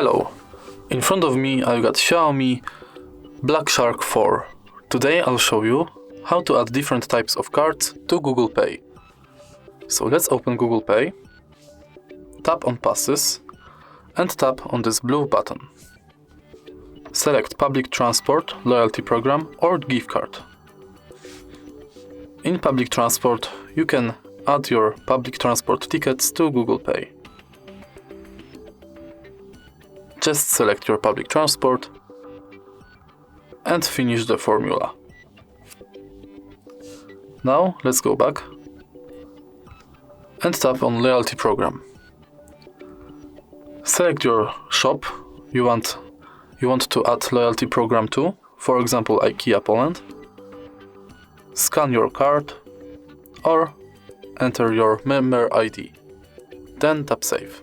Hello, in front of me I've got Xiaomi Black Shark 4. Today I'll show you how to add different types of cards to Google Pay. So let's open Google Pay, tap on Passes and tap on this blue button. Select Public Transport, Loyalty Program or Gift Card. In Public Transport you can add your public transport tickets to Google Pay. Just select your public transport and finish the formula. Now let's go back and tap on Loyalty Program. Select your shop you want to add loyalty program to, for example IKEA Poland. Scan your card or enter your member ID. Then tap Save.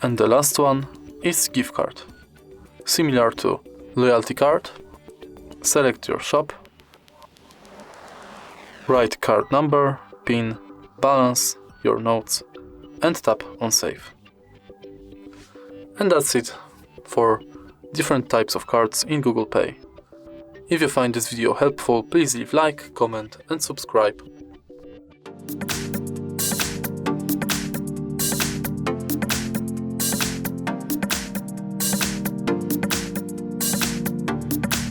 And the last one is gift card. Similar to loyalty card, select your shop, write card number, PIN, balance, your notes, and tap on Save. And that's it for different types of cards in Google Pay. If you find this video helpful, please leave like, comment and subscribe.